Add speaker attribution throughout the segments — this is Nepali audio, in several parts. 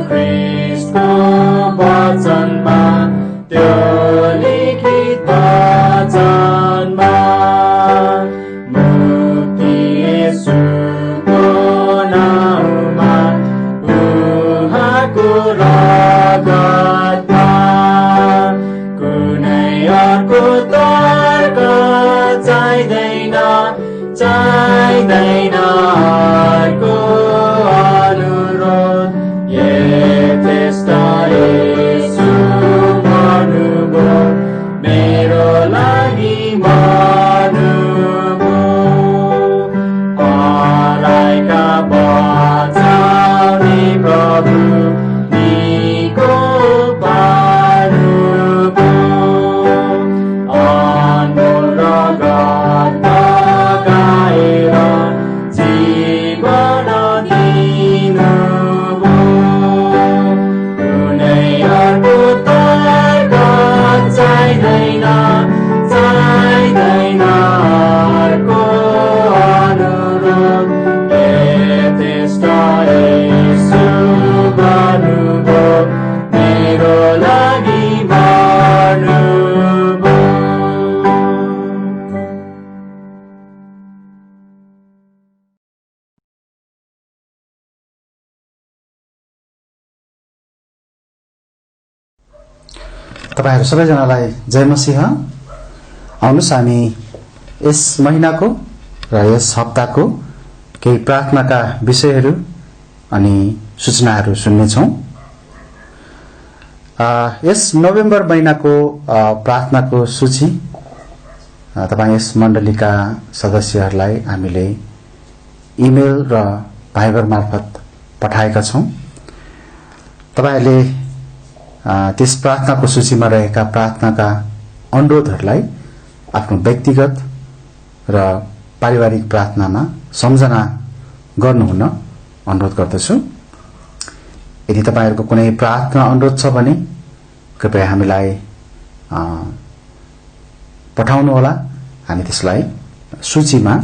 Speaker 1: ख्रीष्टको वचनमा त्यो लिखित वचनमा मुक्ति येशूको नाममा उहाँको रगतमा कुनै अर्को तर्क चाहिँदैन अर्को अनुरोध यथेष्ट येशू मर्नुभयो मेरो लागि मर्नुभयो हराएका बचाउने प्रभु निको पार्नुभयो अनमोल रगत बगाएर जीवन दिनुभयो कुनै अर्को तर्क चाहिँदैन अर्को अनुरोध यथेष्ट येशू मर्नुभयो मेरो लागि मर्नुभयो।
Speaker 2: तपाईहरु सबैजनालाई जय मसीह। आउनुस् हामी यस महिनाको र यस हप्ताको केही प्रार्थनाका विषयहरू अनि सूचनाहरू सुन्नेछौँ। यस नोभेम्बर महिनाको प्रार्थनाको सूची तपाईं यस मण्डलीका सदस्यहरूलाई हामीले इमेल र भाइबर मार्फत पठाएका छौँ। तपाईहरूले त्यस प्रार्थनाको सूचीमा रहेका प्रार्थनाका अनुरोधहरूलाई आफ्नो व्यक्तिगत र पारिवारिक प्रार्थनामा सम्झना गर्नुहुन अनुरोध गर्दछु। यदि तपाईहरुको कुनै प्रार्थना अनुरोध छ भने कृपया हामीलाई पठाउनुहोला, हामी त्यसलाई सूचीमा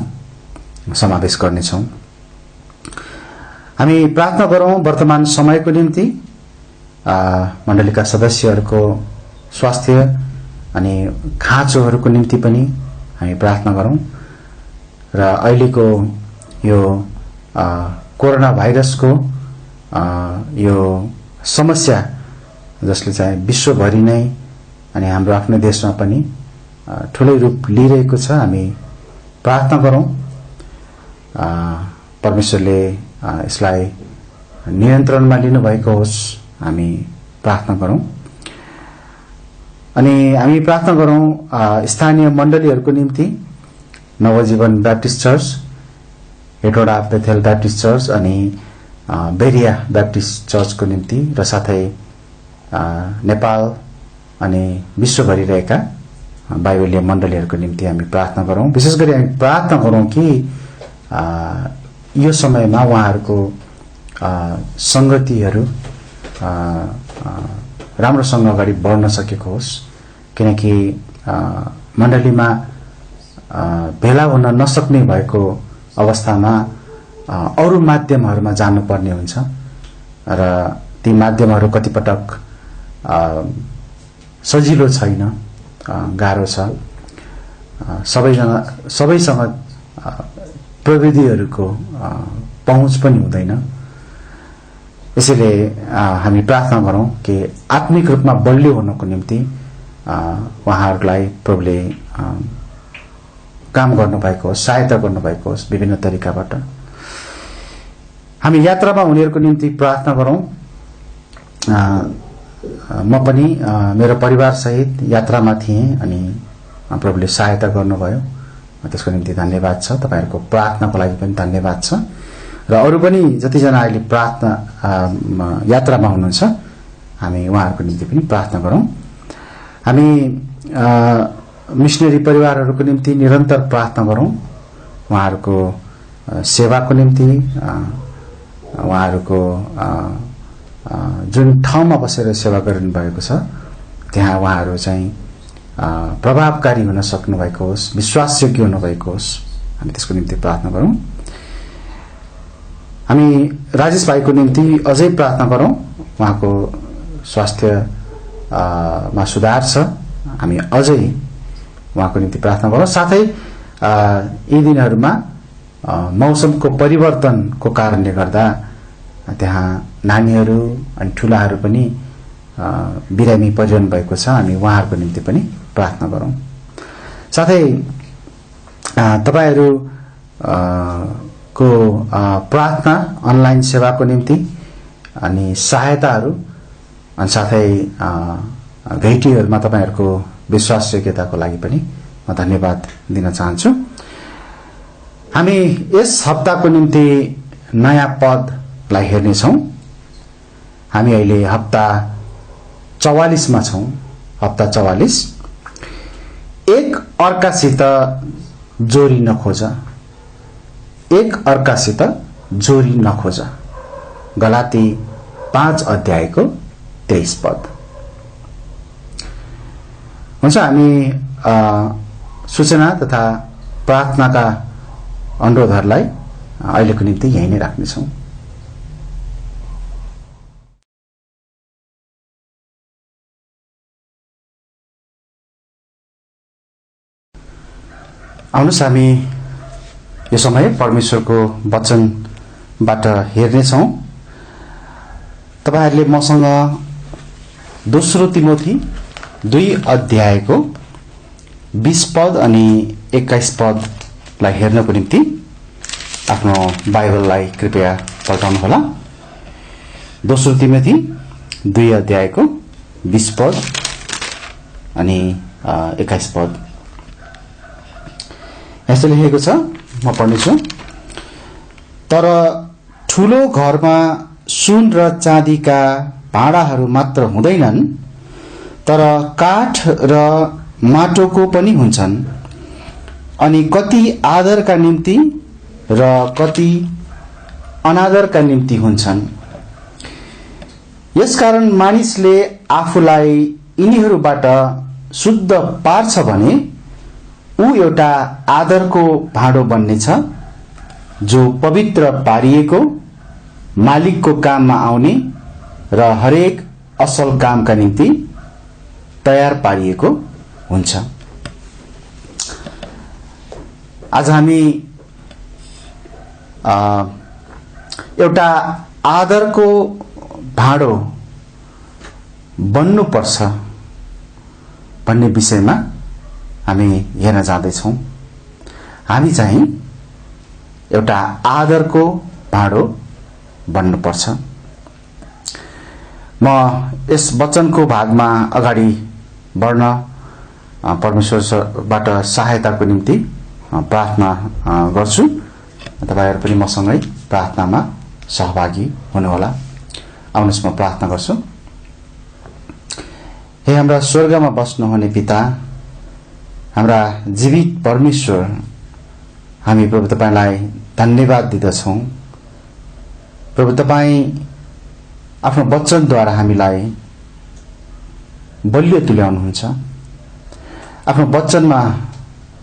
Speaker 2: समावेश गर्नेछौँ। हामी प्रार्थना गरौँ वर्तमान समयको निम्ति, मण्डलीका सदस्यहरूको स्वास्थ्य अनि खाँचोहरूको निम्ति पनि हामी प्रार्थना गरौँ र अहिलेको यो कोरोना भाइरसको यो समस्या जसले चाहिँ विश्वभरि नै अनि हाम्रो आफ्नो देशमा पनि ठूलै रूप लिइरहेको छ, हामी प्रार्थना गरौँ परमेश्वरले यसलाई नियन्त्रणमा लिनुभएको होस्। हामी प्रार्थना गरौँ अनि हामी प्रार्थना गरौँ स्थानीय मण्डलीहरूको निम्ति, Navjeevan Baptist church, Hetauda Bethel Baptist church अनि बेरिया बैप्टिस्ट चर्चको निम्ति र साथै नेपाल अनि विश्वभरि रहेका बाइबलीय मण्डलीहरूको निम्ति हामी प्रार्थना गरौँ। विशेष गरी हामी प्रार्थना गरौँ कि यो समयमा उहाँहरूको संगतिहरू राम्रोसँग अगाडि बढ्न सकेको होस्, किनकि मण्डलीमा भेला हुन नसक्ने भएको अवस्थामा अरू माध्यमहरूमा जानुपर्ने हुन्छ र ती माध्यमहरू कतिपटक सजिलो छैन, गाह्रो छ। सबैसँग प्रविधिहरूको पहुँच पनि हुँदैन। यसैले हामी प्रार्थना गरौँ कि आत्मिक रूपमा बलियो हुनको निम्ति उहाँहरूलाई प्रभुले काम गर्नुभएको होस्, सहायता गर्नुभएको होस् विभिन्न तरिकाबाट। हामी यात्रामा उनीहरूको निम्ति प्रार्थना गरौँ। म पनि मेरो परिवार सहित यात्रामा थिएँ अनि प्रभुले सहायता गर्नुभयो, त्यसको निम्ति धन्यवाद छ। तपाईहरुको प्रार्थनाको लागि पनि धन्यवाद छ र अरू पनि जतिजना अहिले प्रार्थना यात्रामा हुनुहुन्छ हामी उहाँहरूको निम्ति पनि प्रार्थना गरौँ। हामी मिशनरी परिवारहरूको निम्ति निरन्तर प्रार्थना गरौँ, उहाँहरूको सेवाको निम्ति, उहाँहरूको जुन ठाउँमा बसेर सेवा गरिनु भएको छ त्यहाँ उहाँहरू चाहिँ प्रभावकारी हुन सक्नु भएको होस्, विश्वासयोग्य हुनु भएको होस्, हामी त्यसको निम्ति प्रार्थना गरौँ। हामी राजेश भाइको निम्ति अझै प्रार्थना गरौँ। उहाँको स्वास्थ्य मा सुधार छ। हामी अझै उहाँको निम्ति प्रार्थना गरौँ। साथै यी दिनहरूमा मौसमको परिवर्तनको कारणले गर्दा त्यहाँ नानीहरू अनि ठुलाहरू पनि बिरामी परिरहनु भएको छ। हामी उहाँहरूको निम्ति पनि प्रार्थना गरौँ। साथै तपाईहरू को प्रार्थना अनलाइन सेवाको निम्ति अनि सहायताहरू अनि साथै भेटीहरूमा तपाईहरूको विश्वासयोग्यताको लागि पनि म धन्यवाद दिन चाहन्छु। हामी यस हप्ताको निम्ति नयाँ पदलाई हेर्नेछौँ। हामी अहिले हप्ता 44 मा छौँ। हप्ता 44 एक अर्कासित जोरी नखोज, एक अर्कासित जोरी नखोज। गलाती 5 अध्यायको 23 पद। हुन्छ, हामी सूचना तथा प्रार्थनाका अनुरोधहरूलाई अहिलेको निम्ति यही नै राख्नेछौँ। आउनुहोस् हामी यो समय परमेश्वरको वचनबाट हेर्नेछौँ। तपाईहरुले मसँग दोस्रो तिमोथी 2 अध्यायको 20 पद अनि 21 पदलाई हेर्नको निम्ति आफ्नो बाइबललाई कृपया पल्टाउनुहोला। दोस्रो तिमोथी 2 अध्यायको 20 पद अनि 21 पद। यसो लेखेको छ, म पढ्नेछु। तर ठूलो घरमा सुन र चाँदीका भाँडाहरू मात्र हुँदैनन्, तर काठ र माटोको पनि हुन्छन्, अनि कति आदरका निम्ति र कति अनादरका निम्ति हुन्छन्। यसकारण मानिसले आफूलाई यिनीहरूबाट शुद्ध पार्छ भने ऊ एउटा आदरको भाँडो बन्नेछ, जो पवित्र पारिएको, मालिकको काममा आउने र हरेक असल कामका निम्ति तयार पारिएको हुन्छ। आज हामी एउटा आदरको भाँडो बन्नुपर्छ भन्ने विषयमा हामी हेर्न जाँदैछौँ। हामी चाहिँ एउटा आदरको भाँडो बन्नुपर्छ। म यस वचनको भागमा अगाडि बढ्न परमेश्वरबाट सहायताको निम्ति प्रार्थना गर्छु। तपाईहरु पनि मसँगै प्रार्थनामा सहभागी हुनुहोला। आउनुहोस्, म प्रार्थना गर्छु। हे हाम्रा स्वर्गमा बस्नुहुने पिता, हाम्रा जीवित परमेश्वर, हामी प्रभु तपाईलाई धन्यवाद दिदछौं। प्रभु तपाई आफ्नो वचनद्वारा हामीलाई बलियो तुल्याउनुहुन्छ। आफ्नो वचनमा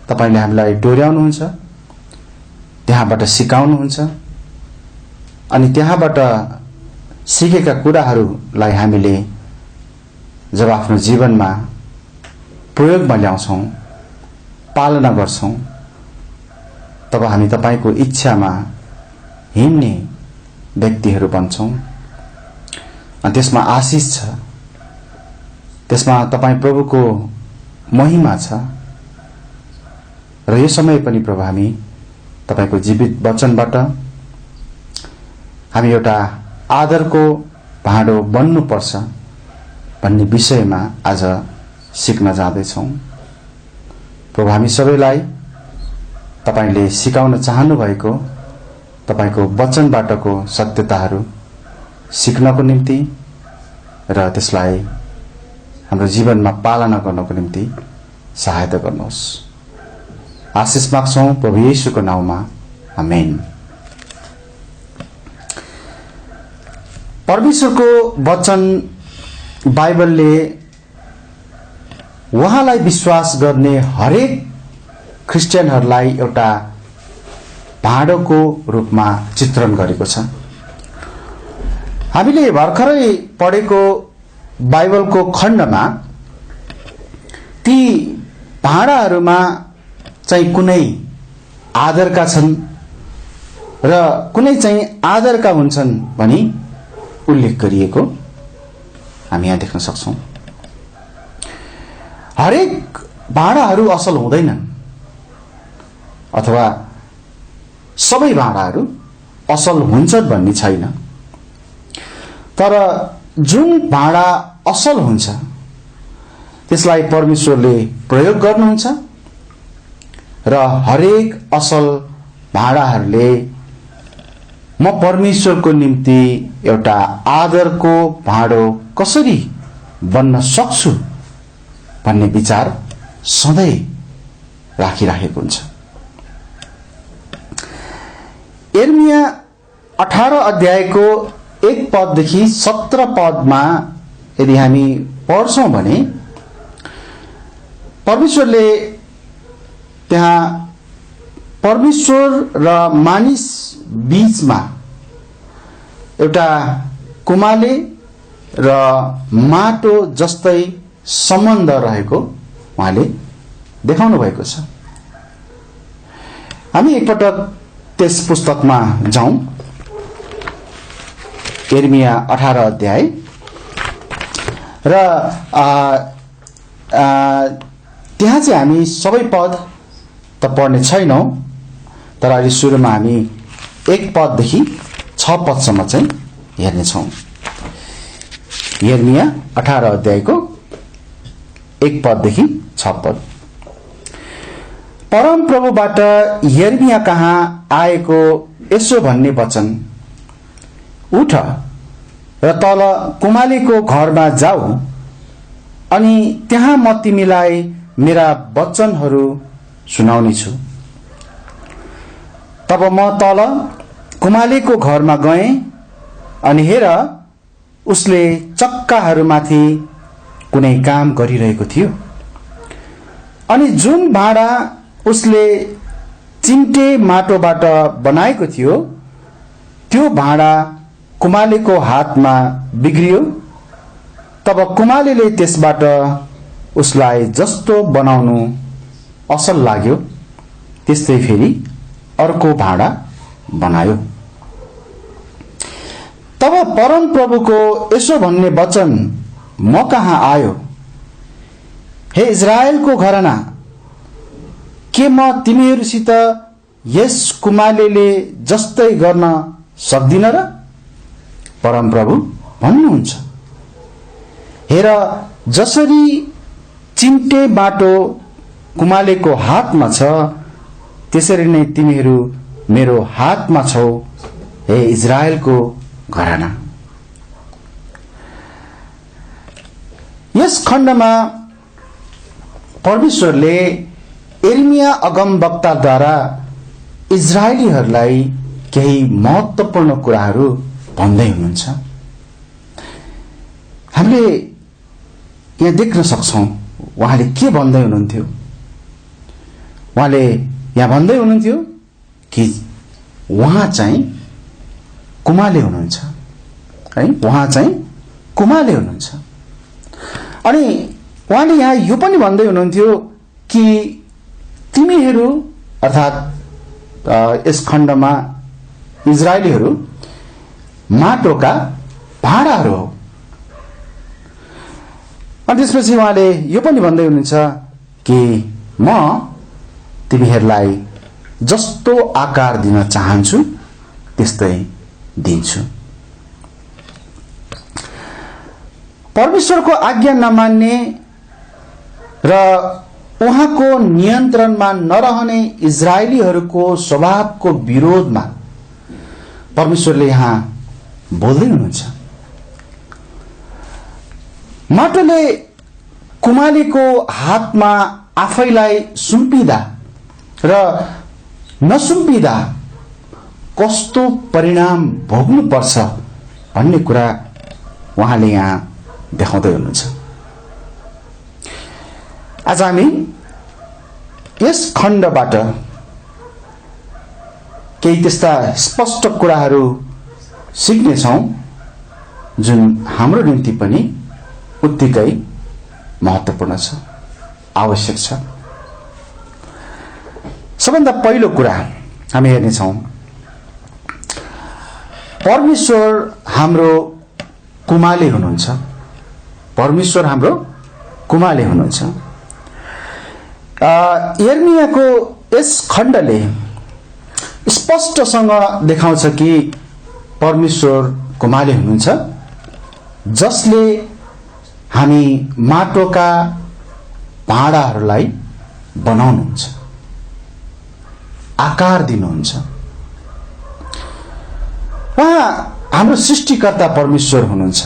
Speaker 2: तपाईले हामीलाई डोर्याउनुहुन्छ, त्यहाँबाट सिकाउनुहुन्छ, अनि त्यहाँबाट सिकेका कुराहरूलाई हामीले जब आफ्नो जीवनमा प्रयोगमा ल्याउँछौं, पालना गर्छौं, तब हामी तपाईको इच्छामा हिँड्ने व्यक्तिहरू बन्छौं। अनि त्यसमा आशिष छ, त्यसमा तपाई प्रभुको महिमा छ। र यो समय पनि प्रभु हामी तपाईको जीवित वचनबाट हामी एउटा आदरको भाँडो बन्नुपर्छ भन्ने विषयमा आज सिक्न जाँदैछौं। प्रभु हामी सबैलाई तपाईले सिकाउन चाहनु भएको तपाईको वचनबाटको सत्यताहरू सिक्नको निम्ति र त्यसलाई हाम्रो जीवनमा पालना गर्नको निम्ति सहायता गर्नुहोस्। आशिष माग्छौं प्रभु येशूको नाउँमा, आमेन। परमेश्वरको वचन बाइबलले उहाँलाई विश्वास गर्ने हरेक क्रिस्चियनहरूलाई एउटा भाँडोको रूपमा चित्रण गरेको छ। हामीले भर्खरै पढेको बाइबलको खण्डमा ती भाँडाहरूमा चाहिँ कुनै आदरका छन् र कुनै चाहिँ आदरका हुन्छन् भनी उल्लेख गरिएको हामी यहाँ देख्न सक्छौं। हरेक भाँडाहरू असल हुँदैनन् अथवा सबै भाँडाहरू असल हुन्छन् भन्ने छैन, तर जुन भाँडा असल हुन्छ त्यसलाई परमेश्वरले प्रयोग गर्नुहुन्छ र हरेक असल भाँडाहरूले म परमेश्वरको निम्ति एउटा आदरको भाँडो कसरी बन्न सक्छु भन्ने विचार सधैँ राखिराखेको हुन्छ। यिर्मया 18 अध्यायको 1 पददेखि 17 पदमा यदि हामी पढ्छौं भने परमेश्वरले त्यहाँ परमेश्वर र मानिस बीचमा एउटा कुमाले र माटो जस्तै सम्बन्ध रहेको उहाँले देखाउनु भएको छ। हामी एकपटक त्यस पुस्तकमा जाउँ, यिर्मया 18 अध्याय र त्यहाँ चाहिँ हामी सबै पद त पढ्ने छैनौं, तर अहिले सुरुमा हामी 1 पददेखि 6 पदसम्म चाहिँ हेर्नेछौं। यिर्मया 18 अध्यायको 1 पददेखि 6 पद। परम प्रभुबाट यिर्मया कहाँ आएको यसो भन्ने वचन, उठ र तल कुमालीको घरमा जाऊ अनि त्यहाँ म तिमीलाई मेरा वचनहरू सुनाउने छु। तब म तल कुमालीको घरमा गएँ अनि हेर उसले चक्काहरूमाथि कुनै काम गरिरहेको थियो अनि जुन भाँडा उसले चिम्टे माटोबाट बनाएको थियो त्यो भाँडा कुमालीको हातमा बिग्रियो। तब कुमालीले त्यसबाट उसलाई जस्तो बनाउनु असल लाग्यो त्यस्तै फेरि अर्को भाँडा बनायो। तब परम प्रभुको यसो भन्ने वचन म कहाँ आयो, हे इजरायलको घराना, के म तिमीहरूसित यस कुमालीले जस्तै गर्न सक्दिन र? परम प्रभु भन्नुहुन्छ, हेर जसरी चिम्टे बाटो कुमालीको हातमा छ त्यसरी नै तिमीहरू मेरो हातमा छौ, हे इजरायलको घराना। यस खण्डमा परमेश्वरले यिर्मया अगमवक्ताद्वारा इजरायलीहरूलाई केही महत्त्वपूर्ण कुराहरू भन्दै हुनुहुन्छ। हामीले यहाँ देख्न सक्छौं उहाँले के भन्दै हुनुहुन्थ्यो। उहाँले यहाँ भन्दै हुनुहुन्थ्यो कि उहाँ चाहिँ कुमाले हुनुहुन्छ है, उहाँ चाहिँ कुमाले हुनुहुन्छ। अनि उहाँले यहाँ यो पनि भन्दै हुनुहुन्थ्यो कि तिमीहरू अर्थात् यस खण्डमा इजरायलीहरू माटोका भाँडाहरू हो। अनि त्यसपछि उहाँले यो पनि भन्दै हुनुहुन्छ कि म तिमीहरूलाई जस्तो आकार दिन चाहन्छु त्यस्तै दिन्छु। परमेश्वरको आज्ञा नमान्ने र उहाँको नियन्त्रणमा नरहने इजरायलीहरूको स्वभावको विरोधमा परमेश्वरले यहाँ बोल्दै हुनुहुन्छ। माटोले कुमालीको हातमा आफैलाई सुम्पिदा र नसुम्पिदा कस्तो परिणाम भोग्नु पर्छ भन्ने कुरा उहाँले यहाँ देखाउँदै हुनुहुन्छ। आज हामी यस खण्डबाट केही त्यस्ता स्पष्ट कुराहरू सिक्नेछौं जुन हाम्रो निम्ति पनि उत्तिकै महत्त्वपूर्ण छ, आवश्यक छ। सबभन्दा पहिलो कुरा हामी हेर्नेछौँ, परमेश्वर हाम्रो कुमाले हुनुहुन्छ। परमेश्वर हाम्रो कुमाले हुनुहुन्छ। यर्मियाको यस खण्डले स्पष्टसँग देखाउँछ कि परमेश्वर कुमाले हुनुहुन्छ, जसले हामी माटोका भाँडाहरूलाई बनाउनुहुन्छ, आकार दिनुहुन्छ। उहाँ हाम्रो सृष्टिकर्ता परमेश्वर हुनुहुन्छ।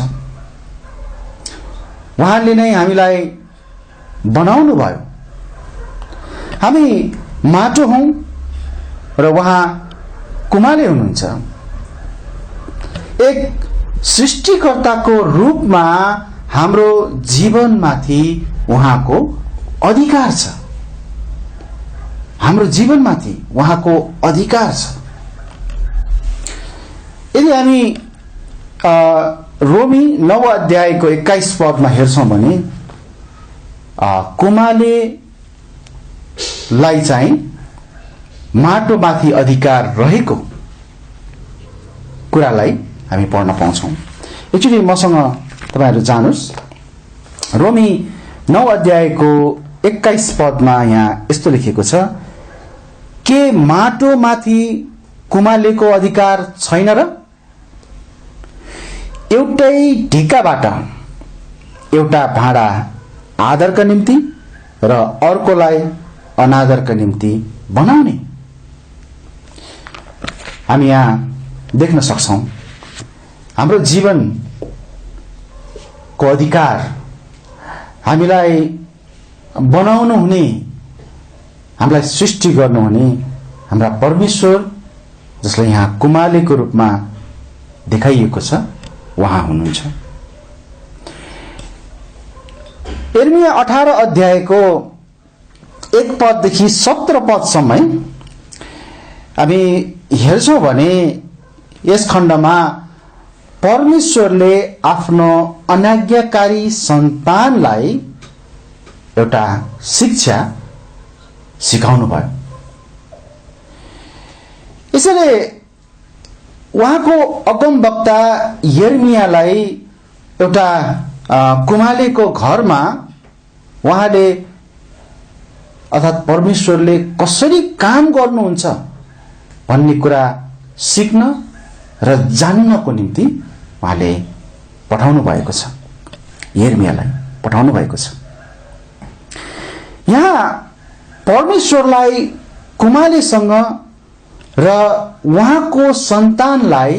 Speaker 2: उहाँले नै हामीलाई बनाउनु भयो। हामी माटो हौं र उहाँ कुमाले हुनुहुन्छ। एक सृष्टिकर्ताको रूपमा हाम्रो जीवनमाथि उहाँको अधिकार छ। हाम्रो जीवनमाथि उहाँको अधिकार छ। यदि हामी रोमी 9 अध्यायको 21 पदमा हेर्छौं भने कुमालेलाई चाहिँ माटोमाथि अधिकार रहेको कुरालाई हामी पढ्न पाउँछौं। एकचोटि मसँग तपाईहरु जानुस्, रोमी 9 अध्यायको 21 पदमा यहाँ यस्तो लेखेको छ, के माटोमाथि कुमालेको अधिकार छैन र? एउटै ढिकाबाट एउटा भाँडा आदरका निम्ति र अर्कोलाई अनादरका निम्ति बनाउने। हामी यहाँ देख्न सक्छौं हाम्रो जीवनको अधिकार, हामीलाई बनाउनु हुने, हामीलाई सृष्टि गर्नुहुने हाम्रा परमेश्वर, जसलाई यहाँ कुमालेको रूपमा देखाइएको छ, उहाँ हुनुहुन्छ। यर्मिया 18 अध्यायको 1 पददेखि 17 पदसम्म हामी हेर्छौं भने यस खण्डमा परमेश्वरले आफ्नो अनाज्ञाकारी सन्तानलाई एउटा शिक्षा सिकाउनु भयो। यसैले उहाँको अगमवक्ता यर्मियालाई एउटा कुमालेको घरमा उहाँले अर्थात् परमेश्वरले कसरी काम गर्नुहुन्छ भन्ने कुरा सिक्न र जान्नको निम्ति उहाँले पठाउनु भएको छ, यर्मियालाई पठाउनु भएको छ। यहाँ परमेश्वरलाई कुमालेसँग र उहाँको सन्तानलाई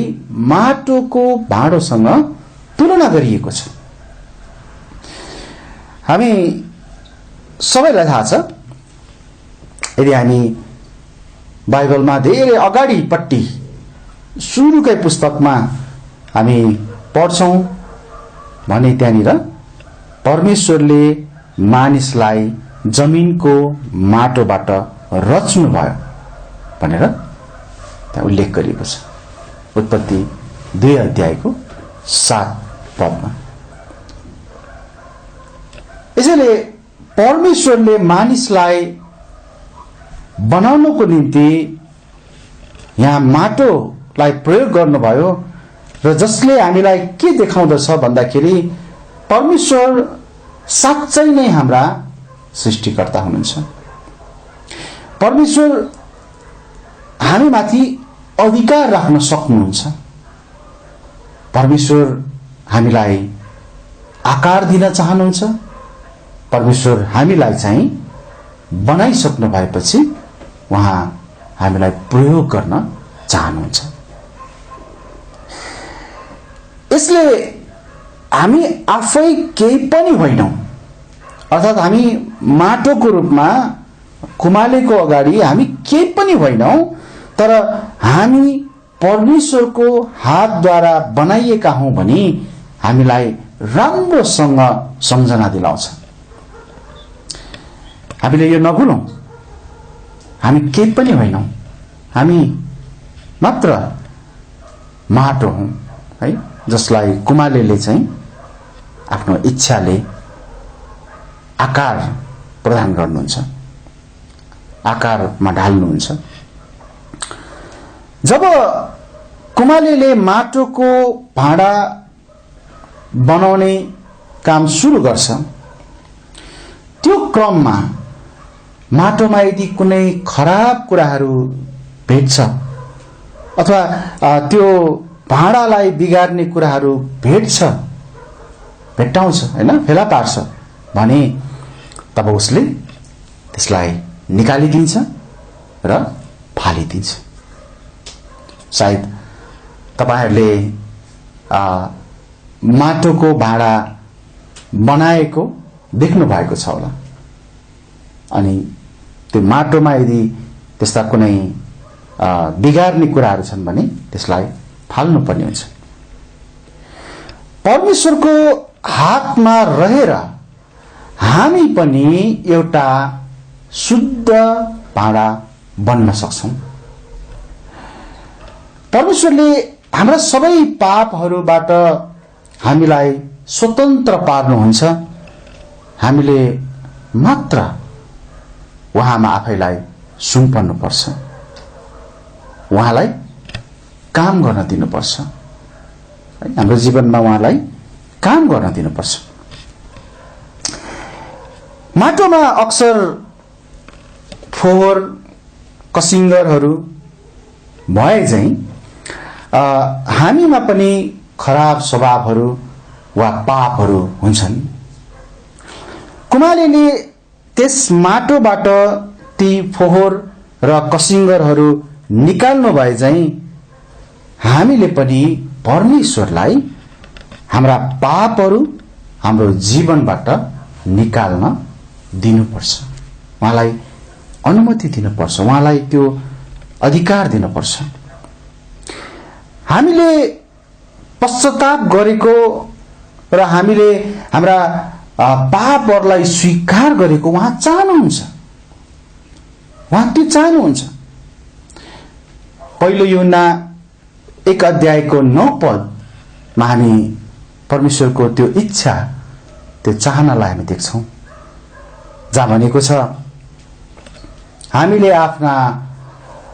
Speaker 2: माटोको भाँडोसँग तुलना गरिएको छ। हामी सबैलाई थाहा छ, यदि हामी बाइबलमा धेरै अगाडिपट्टि सुरुकै पुस्तकमा हामी पढ्छौं भने त्यहाँनिर परमेश्वरले मानिसलाई जमिनको माटोबाट रच्नु भयो भनेर त्यहाँ उल्लेख गरिएको छ। उत्पत्ति 2 अध्यायको 7 पदमा। यसैले परमेश्वरले मानिसलाई बनाउनको निम्ति यहाँ माटोलाई प्रयोग गर्नुभयो र जसले हामीलाई के देखाउँदछ भन्दाखेरि परमेश्वर साँच्चै नै हाम्रा सृष्टिकर्ता हुनुहुन्छ। परमेश्वर हामीमाथि अधिकार राख्न सक्नुहुन्छ। परमेश्वर हामीलाई आकार दिन चाहनुहुन्छ। परमेश्वर हामीलाई चाहिँ बनाइसक्नु भएपछि उहाँ हामीलाई प्रयोग गर्न चाहनुहुन्छ। यसले हामी आफै केही पनि होइनौं, अर्थात् हामी माटोको रूपमा कुमालेको अगाडि हामी केही पनि होइनौं, तर हामी परमेश्वरको हातद्वारा बनाइएका हौं भनी हामीलाई राम्रोसँग सम्झना दिलाउँछ। हामीले यो नभुलौं, हामी केही पनि होइनौं, हामी मात्र माटो हौं है। जसलाई कुमालेले चाहिँ आफ्नो इच्छाले आकार प्रदान गर्नुहुन्छ, आकारमा ढाल्नुहुन्छ। जब कुमालेले माटोको भाँडा बनाउने काम सुरु गर्छ, त्यो क्रममा माटोमा यदि कुनै खराब कुराहरू भेट्छ अथवा त्यो भाँडालाई बिगार्ने कुराहरू भेट्टाउँछ हैन, फेला पार्छ भने तब उसले त्यसलाई निकालिदिन्छ र फालिदिन्छ। सायद तपाईहरुले माटोको भाँडा बनाएको देख्नु भएको छ होला, अनि त्यो माटोमा यदि त्यस्ता कुनै बिगार्ने कुराहरू छन् भने त्यसलाई फाल्नु पर्ने हुन्छ। परमेश्वरको हातमा रहेर हामी पनि एउटा शुद्ध भाँडा बन्न सक्छौं। परमेश्वरले हाम्रा सबै पापहरूबाट हामीलाई स्वतन्त्र पार्नुहुन्छ। हामीले मात्र उहाँमा आफैलाई सुम्पन्नु पर्छ, उहाँलाई काम गर्न दिनुपर्छ, हाम्रो जीवनमा उहाँलाई काम गर्न दिनुपर्छ। माटोमा अक्सर फोहोर कसिङ्गरहरू भए चाहिँ हामीमा पनि खराब स्वभावहरू वा पापहरू हुन्छन्। कुमालेले त्यस माटोबाट ती फोहोर र कसिङ्गरहरू निकाल्नु भए चाहिँ हामीले पनि परमेश्वरलाई हाम्रा पापहरू हाम्रो जीवनबाट निकाल्न दिनुपर्छ, उहाँलाई अनुमति दिनुपर्छ, उहाँलाई त्यो अधिकार दिनुपर्छ। हामीले पश्चाताप गरेको र हामीले हाम्रा पापहरूलाई स्वीकार गरेको उहाँ चाहनुहुन्छ, उहाँ त्यो चाहनुहुन्छ। पहिलो यूहन्ना 1 अध्यायको 9 पदमा हामी परमेश्वरको त्यो इच्छा, त्यो चाहनालाई हामी देख्छौं, जहाँ भनेको छ हामीले आफ्ना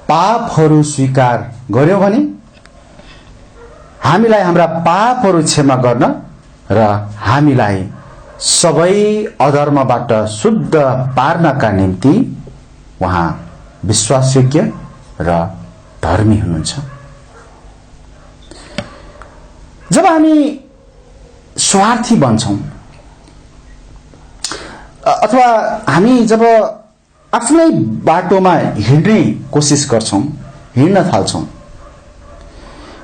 Speaker 2: पापहरू स्वीकार गर्यौं भने हामीलाई हाम्रा पापहरू क्षमा गर्न र हामीलाई सबै अधर्मबाट शुद्ध पार्नका निम्ति उहाँ विश्वासयोग्य र धर्मी हुनुहुन्छ। जब हामी स्वार्थी बन्छौं अथवा हामी जब आफ्नै बाटोमा हिँड्ने कोसिस गर्छौं, हिँड्न थाल्छौं,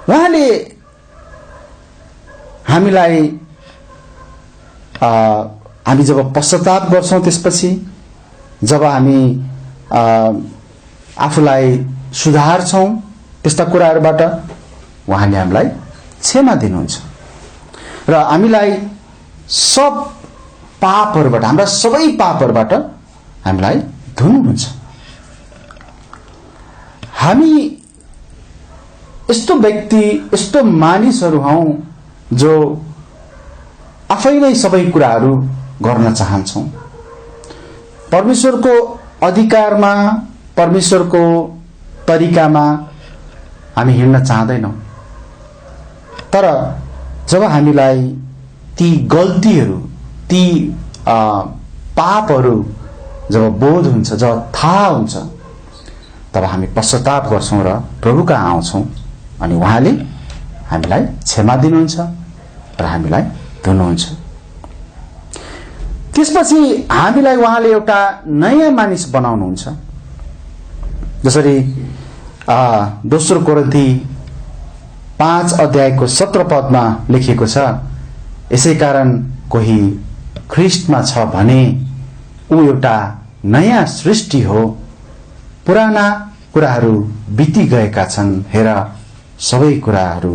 Speaker 2: उहाँले हामीलाई हामी जब पश्चाताप गर्छौं, त्यसपछि जब हामी आफूलाई सुधार्छौं त्यस्ता कुराहरूबाट, उहाँले हामीलाई क्षमा दिनुहुन्छ र हामीलाई सब पापहरूबाट, हाम्रा सबै पापहरूबाट हामीलाई धुनुहुन्छ। हामी यस्तो व्यक्ति, यस्तो मानिसहरू हौं जो आफै नै सबै कुराहरू गर्न चाहन्छौं। परमेश्वरको अधिकारमा, परमेश्वरको तरिकामा हामी हिँड्न चाहदैनौं। तर जब हामीलाई ती गल्तीहरू, ती पापहरू जब बोध हुन्छ, जब थाहा हुन्छ, तब हामी पश्चाताप गर्छौं र प्रभुका आउँछौं, अनि उहाँले हामीलाई क्षमा दिनुहुन्छ र हामीलाई धुनुहुन्छ। त्यसपछि हामीलाई उहाँले एउटा नयाँ मानिस बनाउनुहुन्छ। जसरी दोस्रो कोरिन्थी 5 अध्यायको 17 पदमा लेखिएको छ, यसैकारण कोही ख्रीष्टमा छ भने ऊ एउटा नयाँ सृष्टि हो, पुराना कुराहरू बिति गएका छन्, हेर सबै कुराहरू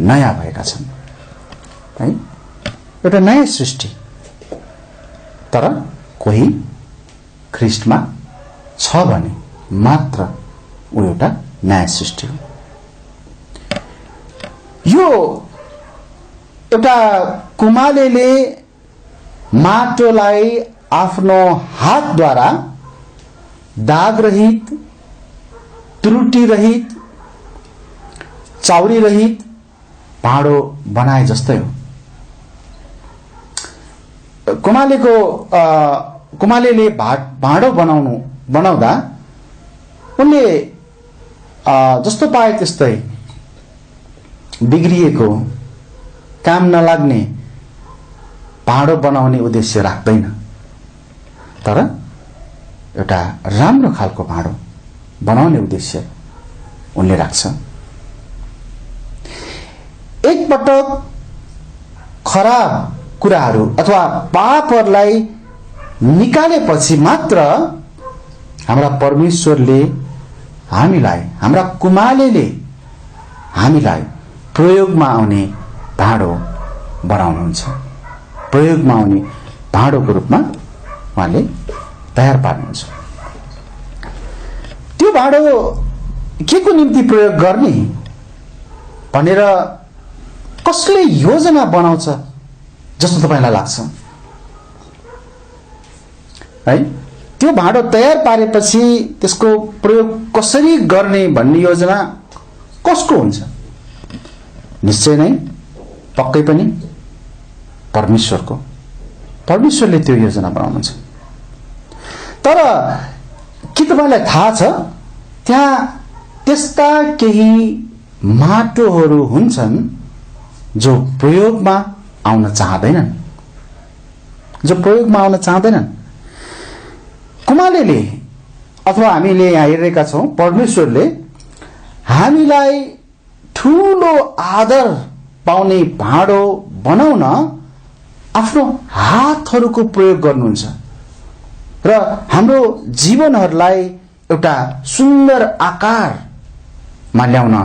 Speaker 2: नयाँ भएका छन्। है, एउटा नयाँ सृष्टि। तर कोही ख्रीष्टमा छ भने मात्र ऊ एउटा नयाँ सृष्टि हो। यो एउटा कुमालेले माटोलाई आफ्नो हातद्वारा दाग रहित, त्रुटि रहित, चाउरी रहित भाँडो बनाए जस्तै हो। कुमालेले भाँडो बनाउँदा उनले जस्तो पाए त्यस्तै बिग्रिएको, काम नलाग्ने भाँडो बनाउने उद्देश्य राख्दैन, तर एउटा राम्रो खालको भाँडो बनाउने उद्देश्य उनले राख्छ। एकपटक खराब कुराहरू अथवा पापहरूलाई निकालेपछि मात्र हाम्रा परमेश्वरले हामीलाई, हाम्रा कुमालेले हामीलाई प्रयोगमा आउने भाँडो बनाउनुहुन्छ। प्रयोगमा आउने भाँडोको रूपमा उहाँले तयार पार्नुहुन्छ। त्यो भाँडो के को निम्ति प्रयोग गर्ने भनेर कसले योजना बनाउँछ जस्तो तपाईलाई लाग्छ है? त्यो भाँडो तयार पारेपछि त्यसको प्रयोग कसरी गर्ने भन्ने योजना कसको हुन्छ? निश्चय नै पक्कै पनि परमेश्वरको। परमेश्वरले त्यो योजना बनाउनुहुन्छ। तर के तपाईलाई थाहा छ, त्यहाँ त्यस्ता केही माटोहरू हुन्छन् जो प्रयोगमा आउन चाहदैनन्, जो प्रयोगमा आउन चाहदैनन्। कुमालेले अथवा हामीले यहाँ हेरेका छौं, परमेश्वरले हामीलाई ठूलो आदर पाउने भाँडो बनाउन आफ्नो हातहरूको प्रयोग गर्नुहुन्छ र हाम्रो जीवनहरूलाई एउटा सुन्दर आकारमा ल्याउन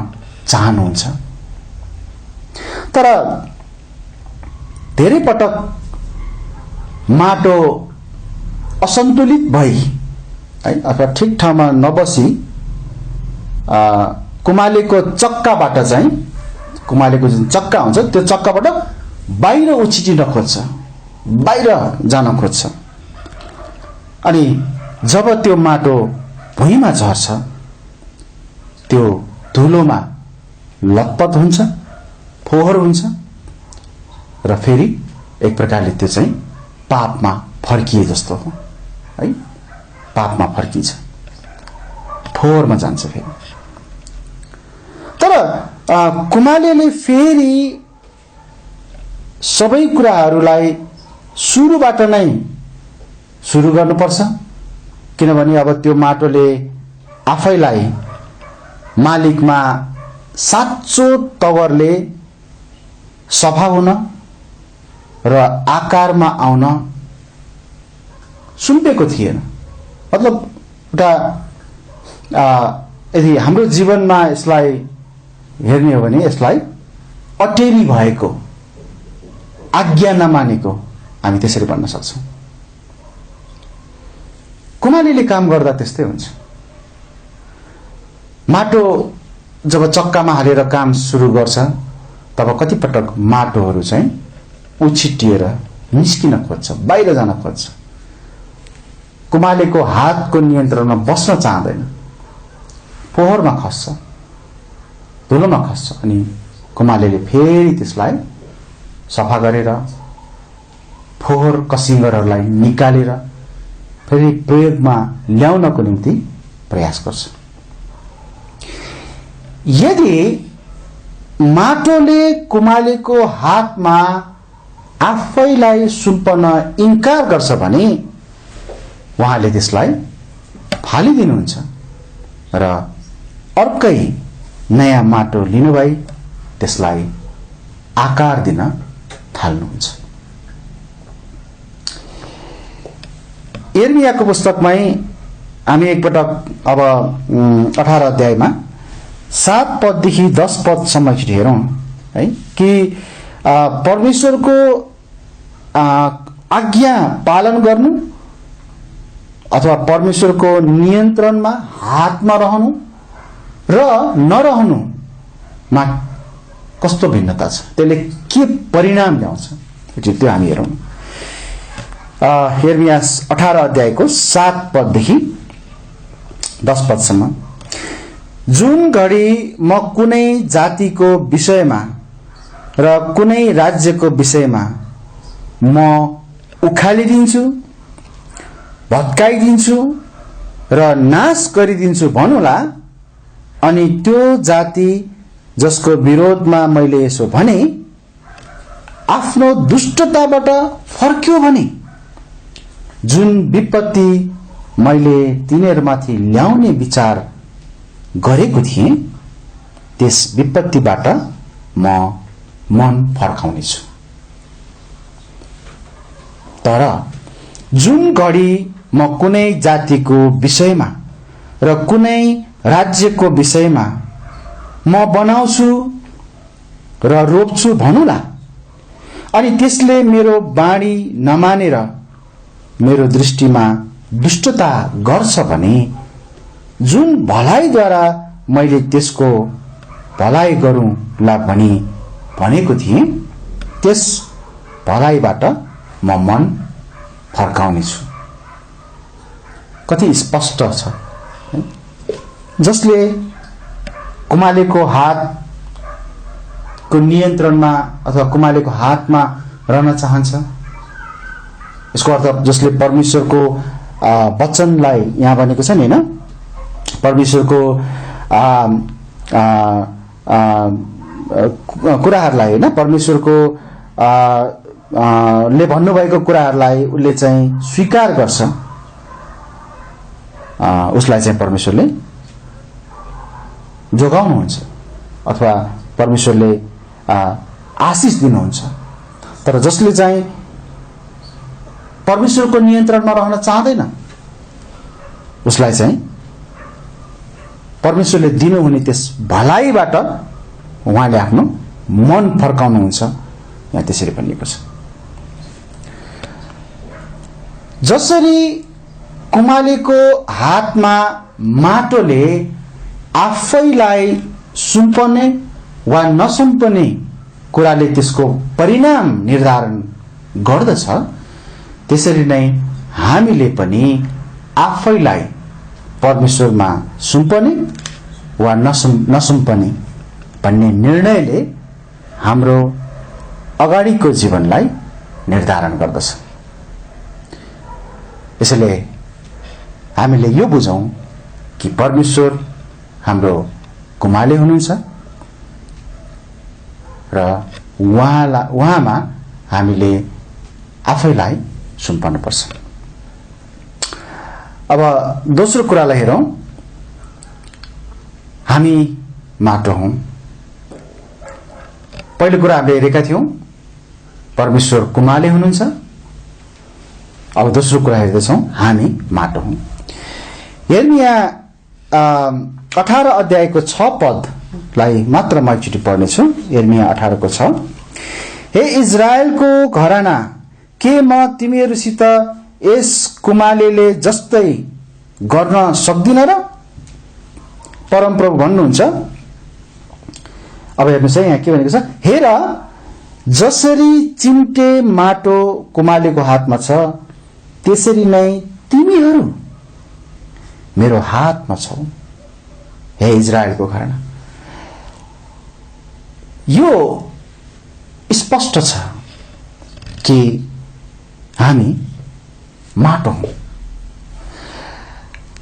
Speaker 2: चाहनुहुन्छ। तर धेरै पटक माटो असन्तुलित भई है अथवा ठिक ठाउँमा नबसी कुमालेको चक्काबाट चाहिँ, कुमालेको जुन चक्का हुन्छ त्यो चक्काबाट बाहिर उछिटिन खोज्छ, बाहिर जान खोज्छ। अनि जब त्यो माटो भुइँमा झर्छ, त्यो धुलोमा लतपत हुन्छ, फोहोर हुन्छ र फेरि एक प्रकारले त्यो चाहिँ पापमा फर्किए जस्तो हो है। पापमा फर्किन्छ, फोहोरमा जान्छ फेरि। तर कुमालेले फेरि सबै कुराहरूलाई सुरुबाट नै सुरु गर्नुपर्छ, किनभने अब त्यो माटोले आफैलाई मालिकमा साँचो तवरले सफा हुन र आकारमा आउन सुम्पेको थिएन। मतलब एउटा यदि हाम्रो जीवनमा यसलाई हेर्ने हो भने यसलाई अटेरी भएको, आज्ञा नमानेको हामी त्यसरी भन्न सक्छौं। कुमालेले काम गर्दा त्यस्तै हुन्छ। माटो जब चक्कामा हालेर काम सुरु गर्छ तब कतिपटक माटोहरू चाहिँ उछिटिएर निस्किन खोज्छ, बाहिर जान खोज्छ। कुमालेको हातको नियन्त्रणमा बस्न चाहँदैन, फोहोरमा खस्छ, धुलोमा खस्छ। अनि कुमालेले फेरि त्यसलाई सफा गरेर फोहोर कसिङ्गरहरूलाई निकालेर फेरि प्रयोगमा ल्याउनको निम्ति प्रयास गर्छ। यदि माटोले कुमालेको हातमा आफैलाई सुम्पन इन्कार गर्छ भने उहाँले त्यसलाई फालिदिनुहुन्छ र अर्कै नयाँ माटो लिनुभई त्यसलाई आकार दिन थाल्नुहुन्छ। यिर्मयाको पुस्तकमै हामी एकपटक अब 18 अध्यायमा 7 पददेखि 10 पदसम्म हेरौं है कि परमेश्वरको आज्ञा पालन गर्नु अथवा परमेश्वरको नियन्त्रणमा हातमा रहनु र नरहनुमा कस्तो भिन्नता छ, त्यसले के परिणाम ल्याउँछ, त्यो हामी हेरौँ। यिर्मया 18 अध्यायको 7 पददेखि 10 पदसम्म। जुन घडी म कुनै जातिको विषयमा र कुनै राज्यको विषयमा म उखालिदिन्छु, भत्काइदिन्छु र नाश गरिदिन्छु भन्नुला, अनि त्यो जाति जसको विरोधमा मैले यसो भने आफ्नो दुष्टताबाट फर्क्यो भने जुन विपत्ति मैले तिनीहरूमाथि ल्याउने विचार गरेको थिएँ त्यस विपत्तिबाट म मन फर्काउनेछु। तर जुन घडी म कुनै जातिको विषयमा र कुनै राज्यको विषयमा म बनाउँछु र रोप्छु भनुला, अनि त्यसले मेरो बाणी नमानेर मेरो दृष्टिमा दुष्टता गर्छ भने जुन भलाइद्वारा मैले त्यसको भलाइ गरौँला भनी भनेको थिएँ त्यस भलाइबाट म मन फर्काउनेछु। कति स्पष्ट छ। जसले कुमालेको हातको नियन्त्रणमा अथवा कुमालेको हातमा रहन चाहन्छ, यसको अर्थ जसले परमेश्वरको वचनलाई, यहाँ भनेको छ नि हैन, परमेश्वरको कुराहरूलाई हैन, परमेश्वरको ले भन्नुभएको कुराहरूलाई उसले चाहिँ स्वीकार गर्छ, उसलाई चाहिँ परमेश्वरले जोगाउनुहुन्छ अथवा परमेश्वरले आशिष दिनुहुन्छ। तर जसले चाहिँ परमेश्वरको नियन्त्रणमा रहन चाहँदैन उसलाई चाहिँ परमेश्वरले दिनुहुने त्यस भलाइबाट उहाँले आफ्नो मन फर्काउनुहुन्छ। यहाँ त्यसरी भनिएको छ। जसरी कुमालेको हातमा माटोले आफैलाई सुम्पने वा नसुम्पने कुराले त्यसको परिणाम निर्धारण गर्दछ, त्यसरी नै हामीले पनि आफैलाई परमेश्वरमा सुम्पने वा नसुम्पने भन्ने निर्णयले हाम्रो अगाडिको जीवनलाई निर्धारण गर्दछ। यसैले हामीले यो बुझौं कि परमेश्वर हाम्रो कुमाले हुनुहुन्छ र उहाँमा हामीले आफैलाई सुम्पनुपर्छ। अब दोस्रो कुरालाई हेरौं। हामी माटो हौं। पहिलो कुरा हामीले हेरेका थियौं, परमेश्वर कुमाले हुनुहुन्छ। अब दोस्रो कुरा हेर्दैछौं, हामी माटो हौं। यिर्मया 18 अध्यायको 6 पदलाई मात्र म एकचोटि पढ्नेछु। यिर्मया 18 को 6। हे इजरायलको घराना, के म तिमीहरूसित यस कुमालेले जस्तै गर्न सक्दिन र? परमप्रभु भन्नुहुन्छ। अब हेर्नुस् है, यहाँ के भनेको छ, हेर जसरी चिम्टे माटो कुमालेको हातमा छ त्यसरी नै तिमीहरू मेरो हातमा छौ, हे इजरायलको घराना। यो स्पष्ट छ कि हामी माटो हौं।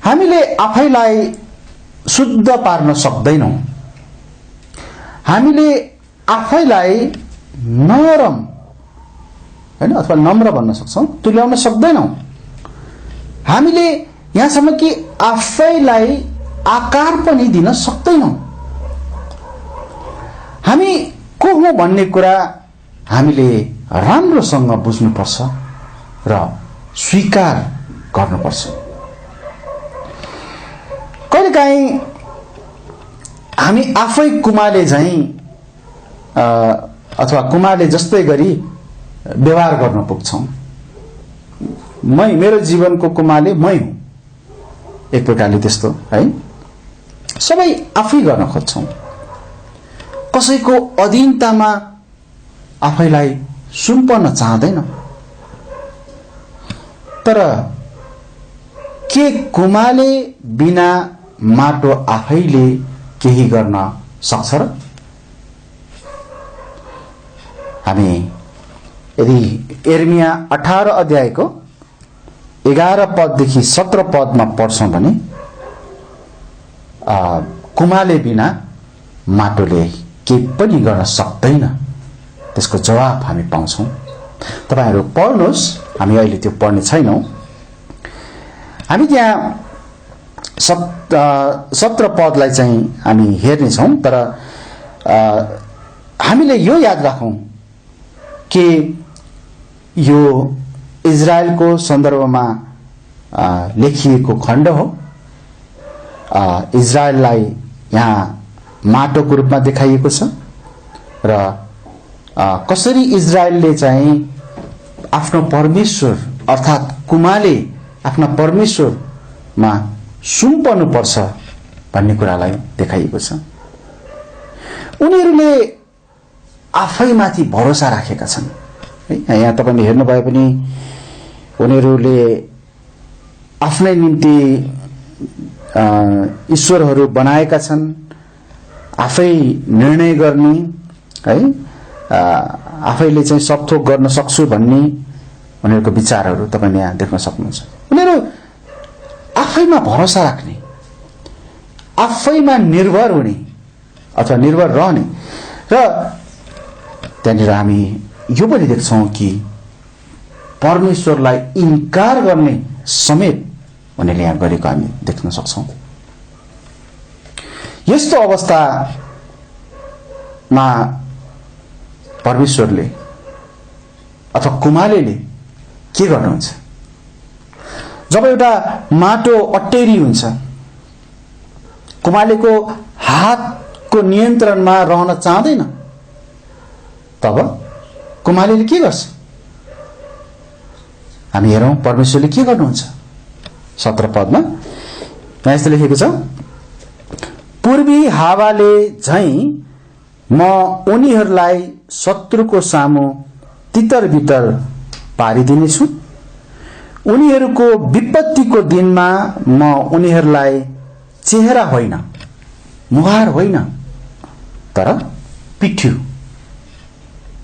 Speaker 2: हामीले आफैलाई शुद्ध पार्न सक्दैनौं। हामीले आफैलाई नरम हैन अथवा नम्र भन्न सक्छौं, तुल्याउन सक्दैनौं। हामीले यहाँसम्म कि आफैलाई आकार पनि दिन सक्दैनौं। हामी को हो भन्ने कुरा हामीले राम्रोसँग बुझ्नुपर्छ र स्वीकार गर्नुपर्छ। कहिलेकाहीँ हामी आफै कुमाले झैं अथवा कुमाले जस्तै गरी व्यवहार गर्न पुग्छौं। मेरो जीवनको कुमाले मै हुँ, एक प्रकारले त्यस्तो है, सबै आफै गर्न खोज्छौं। कसैको अधीनतामा आफैलाई सुम्पन चाहदैन। तर के कुमाले बिना माटो आफैले केही गर्न सक्छ र? हामी यदि यिर्मया 18 अध्यायको 11 पददेखि 17 पदमा पढ्छौं भने कुमाले बिना माटोले केही पनि गर्न सक्दैन, त्यसको जवाब हामी पाउँछौं। तपाईहरु पढ्नुस्, हामी अहिले त्यो पढ्ने छैनौं। हामी त्यहाँ 17 पदलाई चाहिँ हामी हेर्ने छौं। तर हामीले यो याद राखौं कि यो इजरायलको सन्दर्भमा लेखिएको खण्ड हो। इजरायललाई यहाँ माटोको रूपमा देखाइएको छ र कसरी इजरायलले चाहिँ आफ्नो परमेश्वर अर्थात कुमाले आफ्ना परमेश्वरमा सुम्पनु पर्छ भन्ने कुरालाई देखाइएको छ। उनीहरूले आफैमाथि भरोसा राखेका छन् है। यहाँ तपाईले हेर्नुभयो पनि उनीहरूले आफ्नै निम्ति ईश्वरहरू बनाएका छन्, आफै निर्णय गर्ने है, आफैले चाहिँ सब थोक गर्न सक्छु भन्ने उनीहरूको विचारहरू तपाईले यहाँ देख्न सक्नुहुन्छ। उनीहरू आफैमा भरोसा राख्ने, आफैमा निर्भर हुने अथवा निर्भर रहने र त्यहाँनिर हामी यो पनि देख्छौं कि परमेश्वरलाई इन्कार गर्ने समेत उनीहरूले यहाँ गरेको हामी देख्न सक्छौं। यस्तो अवस्थामा परमेश्वरले अथवा कुमालेले के गर्नुहुन्छ? जब एउटा माटो अटेरी हुन्छ, कुमालेको हातको नियन्त्रणमा रहन चाहदैन, तब कुमालेले के गर्छ? हामी हेरौं परमेश्वरले के गर्नुहुन्छ। 17 पदमा यहाँ यस्तो लेखेको छ, पूर्वी हावाले झैं म उनीहरूलाई शत्रुको सामु तितर-बितर पारिदिनेछु। उनीहरूको विपत्तिको दिनमा म उनीहरूलाई चेहरा होइन, मुहार होइन, तर पिठ्यू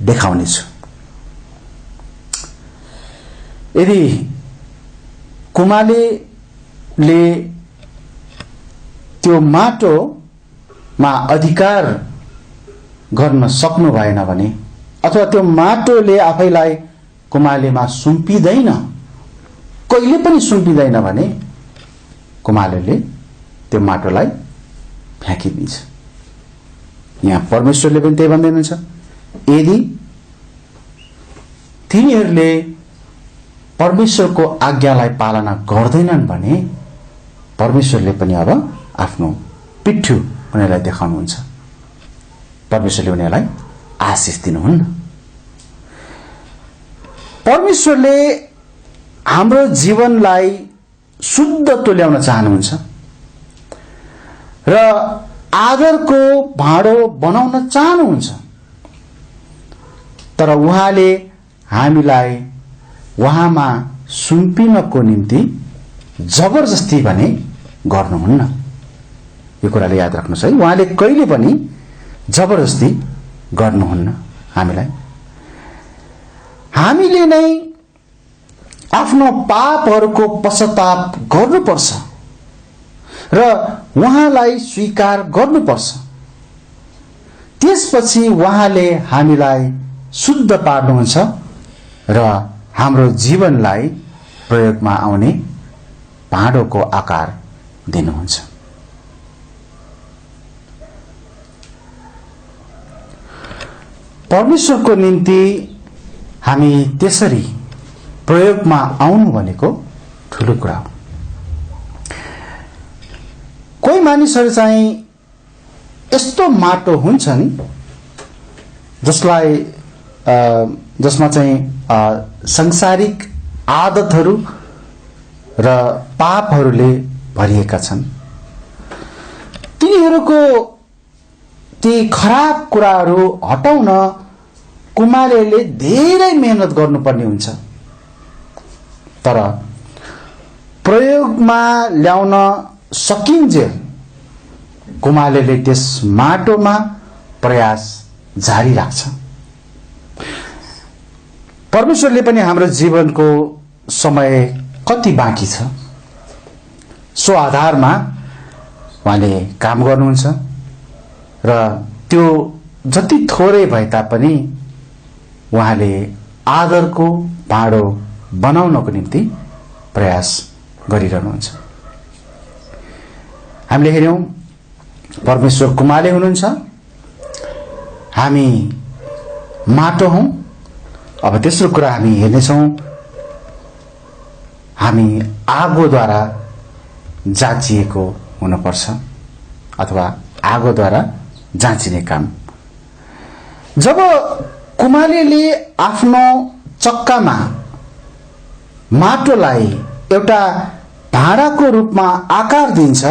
Speaker 2: देखाउनेछु। यदि कुमालेले त्यो माटोमा अधिकार गर्न सक्नु भएन भने अथवा त्यो माटोले आफैलाई कुमालेमा सुम्पिदैन, कहिले पनि सुम्पिदैन भने कुमालेले त्यो माटोलाई फ्याँकिदिन्छ। यहाँ परमेश्वरले पनि त्यही भन्दै हुनुहुन्छ, यदि तिनीहरूले परमेश्वरको आज्ञालाई पालना गर्दैनन् भने परमेश्वरले पनि अब आफ्नो पिठ्यू उनीहरूलाई देखाउनुहुन्छ। परमेश्वरले उनीहरूलाई आशिष दिनुहुन्न। परमेश्वरले हाम्रो जीवनलाई शुद्ध तुल्याउन चाहनुहुन्छ र आदरको भाँडो बनाउन चाहनुहुन्छ। तर उहाँले हामीलाई उहाँमा सुम्पिनको निम्ति जबरजस्ती भने गर्नुहुन्न। यो कुराले याद राख्नुहोस् है, उहाँले कहिले पनि जबरजस्ती गर्नुहुन्न हामीलाई। हामीले नै आफ्नो पापहरूको पश्चाताप गर्नुपर्छ र उहाँलाई स्वीकार गर्नुपर्छ। त्यसपछि उहाँले हामीलाई शुद्ध पार्नुहुन्छ र हाम्रो जीवनलाई प्रयोगमा आउने भाँडोको आकार दिनुहुन्छ। परमेश्वरको निम्ति हामी त्यसरी प्रयोगमा आउनु भनेको ठूलो कुरा हो। कोही मानिसहरू चाहिँ यस्तो माटो हुन्छन् जसमा चाहिँ सांसारिक आदतहरू र पापहरूले भरिएका छन्। तिनीहरूको ती खराब कुराहरू हटाउन कुमालेले धेरै मेहनत गर्नुपर्ने हुन्छ। तर प्रयोगमा ल्याउन सकिन्जेल कुमालेले त्यस माटोमा प्रयास जारी राख्छ। परमेश्वरले पनि हाम्रो जीवनको समय कति बाँकी छ सो आधारमा उहाँले काम गर्नुहुन्छ र त्यो जति थोरै भए तापनि उहाँले आदरको भाँडो बनाउनको निम्ति प्रयास गरिरहनुहुन्छ। हामीले हेर्यौं परमेश्वर कुमाले हुनुहुन्छ, हामी माटो हौं। अब तेस्रो कुरा हामी हेर्नेछौं, हामी आगोद्वारा जाँचिएको हुनुपर्छ अथवा आगोद्वारा जाँचिने काम। जब कुमालेले आफ्नो चक्कामा माटोलाई एउटा भाँडाको रूपमा आकार दिन्छ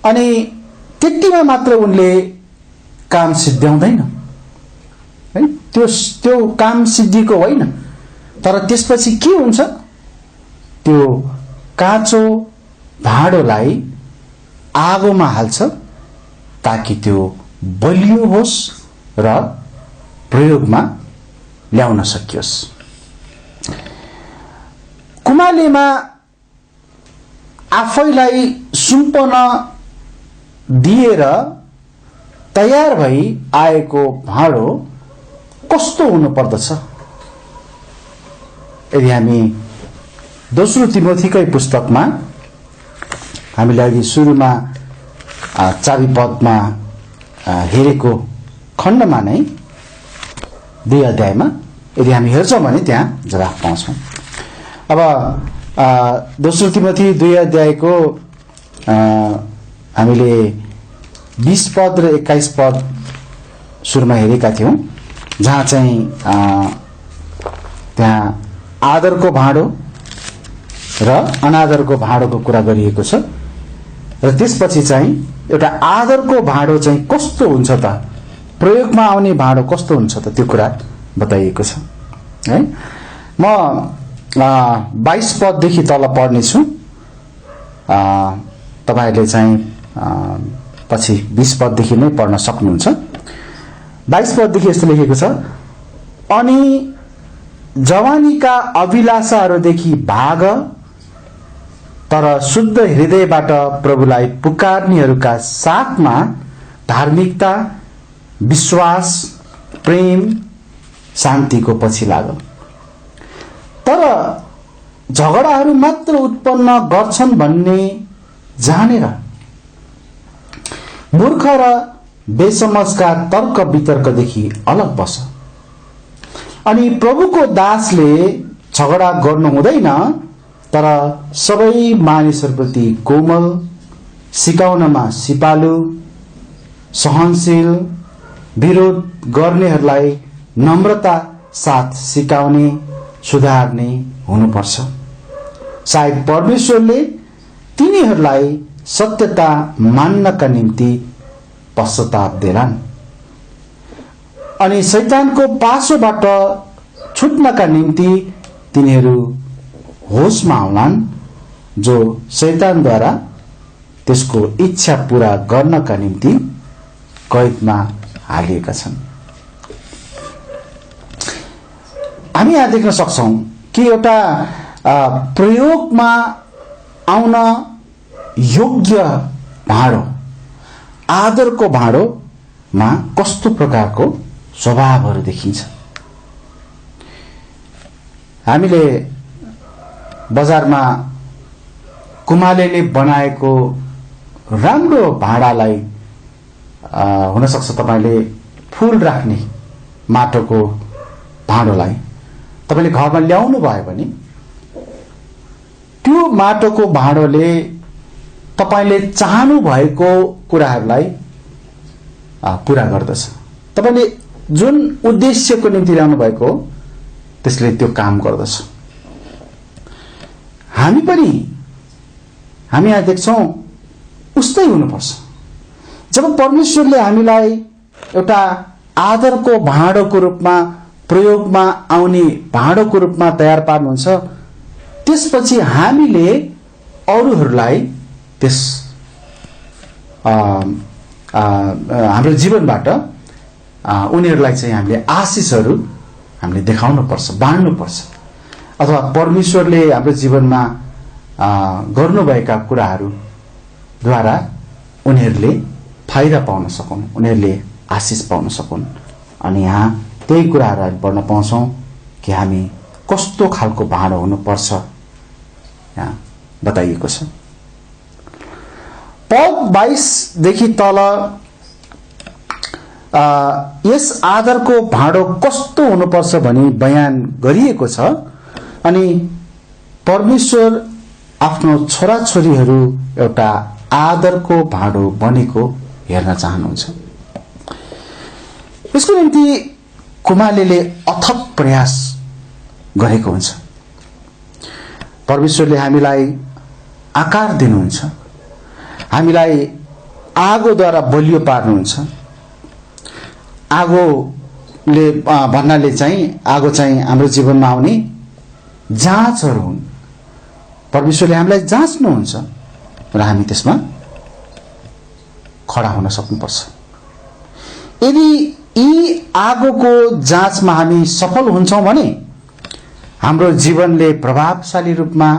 Speaker 2: अनि त्यतिमा मात्र उनले काम सिद्ध्याउँदैन है, त्यो काम सिद्धिको होइन, तर त्यसपछि के हुन्छ, त्यो काँचो भाँडोलाई आगोमा हाल्छ ताकि त्यो बलियो होस् र प्रयोगमा ल्याउन सकियोस्। कुमालेमा आफैलाई सुम्पन दिएर तयार भई आएको भाँडो कस्तो हुनु पर्दछ? यदि हामी दोस्रो तिमोथीकै पुस्तकमा हामीले अघि सुरुमा चाबी पदमा हेरेको खण्डमा नै 2 अध्यायमा यदि हामी हेर्छौं भने त्यहाँ जवाफ पाउँछौं। अब दोस्रो तिमोथी 2 अध्यायको हामीले 20 पद र 21 पद सुरुमा हेरेका थियौं, जहाँ चाहिँ त्यहाँ आदरको भाँडो र अनादरको भाँडोको कुरा गरिएको छ र त्यसपछि चाहिँ एउटा आदरको भाँडो चाहिँ कस्तो हुन्छ त, प्रयोगमा आउने भाँडो कस्तो हुन्छ त, त्यो कुरा बताइएको छ है। म 22 पददेखि तल पढ्नेछु, तपाईहरुले चाहिँ पछि 20 पददेखि नै पढ्न सक्नुहुन्छ। 22 पददेखि यस्तो लेखेको छ, अनि जवानीका अभिलाषाहरूदेखि भाग, तर शुद्ध हृदयबाट प्रभुलाई पुकार्नेहरूका साथमा धार्मिकता, विश्वास, प्रेम, शान्तिको पछि लाग। तर झगडाहरू मात्र उत्पन्न गर्छन् भन्ने जानेर मूर्ख र बेसमझका तर्क वितर्कदेखि अलग बस। अनि प्रभुको दासले झगडा गर्नु हुँदैन, तर सबै मानिसहरूप्रति कोमल, सिकाउनमा सिपालु, सहनशील, विरोध गर्नेहरूलाई नम्रता साथ सिकाउने, सुधार्ने हुनुपर्छ। सायद परमेश्वरले तिनीहरूलाई सत्यता मान्नका निम्ति पश्चाताप देलान् अनि शैतानको पासोबाट छुट्नका निम्ति तिनीहरू होशमा आउलान्, जो शैतानद्वारा त्यसको इच्छा पूरा गर्नका निम्ति कैदमा हालिएका छन्। हामी यहाँ देख्न सक्छौं कि एउटा प्रयोगमा आउन योग्य भाँडो, आदरको भाँडोमा कस्तो प्रकारको स्वभावहरू देखिन्छ। हामीले बजारमा कुमालेले बनाएको राम्रो भाँडालाई हुन सक्छ तपाईले फूल राख्ने माटोको भाँडोलाई तपाईले घरमा ल्याउनु भयो भने त्यो माटोको भाँडोले तपाईले चाहनु भएको कुराहरूलाई पूरा गर्दछ। तपाईले जुन उद्देश्यको निम्ति ल्याउनु भएको त्यसले त्यो काम गर्दछ। हामी यहाँ देख्छौं उस्तै हुनुपर्छ। जब परमेश्वरले हामीलाई एउटा आदरको भाँडोको रूपमा प्रयोगमा आउने भाँडोको रूपमा तयार पार्नुहुन्छ, त्यसपछि हामीले अरूहरूलाई त्यस हाम्रो जीवनबाट उनीहरूलाई चाहिँ हामीले आशिषहरू हामीले देखाउनु पर्छ, बाँड्नु पर्छ, अथवा परमेश्वरले हाम्रो जीवनमा गर्नुभएका कुराहरूद्वारा उनीहरूले फाइदा पाउन सकुन्, उनीहरूले आशिष पाउन सकुन्। अनि यहाँ त्यही कुराहरू हामी पढ्न पाउँछौँ कि हामी कस्तो खालको भाँडो हुनुपर्छ यहाँ बताइएको छ। पद 22 देखि तल यस आदरको भाँडो कस्तो हुनुपर्छ भनी बयान गरिएको छ। अनि परमेश्वर आफ्नो छोराछोरीहरू एउटा आदरको भाँडो बनेको हेर्न चाहनुहुन्छ। यसको निम्ति कुमालेले अथक प्रयास गरेको हुन्छ। परमेश्वरले हामीलाई आकार दिनुहुन्छ, हामीलाई आगोद्वारा बलियो पार्नुहुन्छ। आगोले भन्नाले चाहिँ आगो चाहिँ हाम्रो जीवनमा आउने जाँचहरू हुन्। परमेश्वरले हामीलाई जाँच्नुहुन्छ र हामी त्यसमा खडा हुन सक्नुपर्छ। यदि यी आगोको जाँचमा हामी सफल हुन्छौँ भने हाम्रो जीवनले प्रभावशाली रूपमा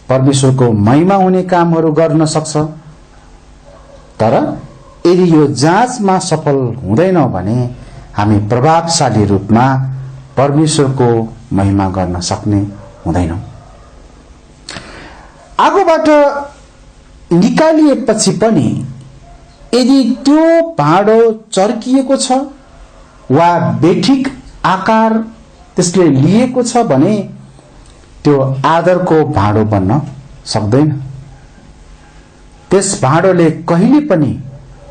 Speaker 2: परमेश्वरको महिमा हुने कामहरू गर्न सक्छ। तर यदि यो जाँचमा सफल हुँदैनौँ भने हामी प्रभावशाली रूपमा परमेश्वरको महिमा गर्न सक्ने हुँदैनौँ। आगोबाट निकालिएपछि पनि यदि त्यो भाँडो चर्किएको छ वा बेठिक आकार त्यसले लिएको छ भने त्यो आदरको भाँडो बन्न सक्दैन। त्यस भाँडोले कहिले पनि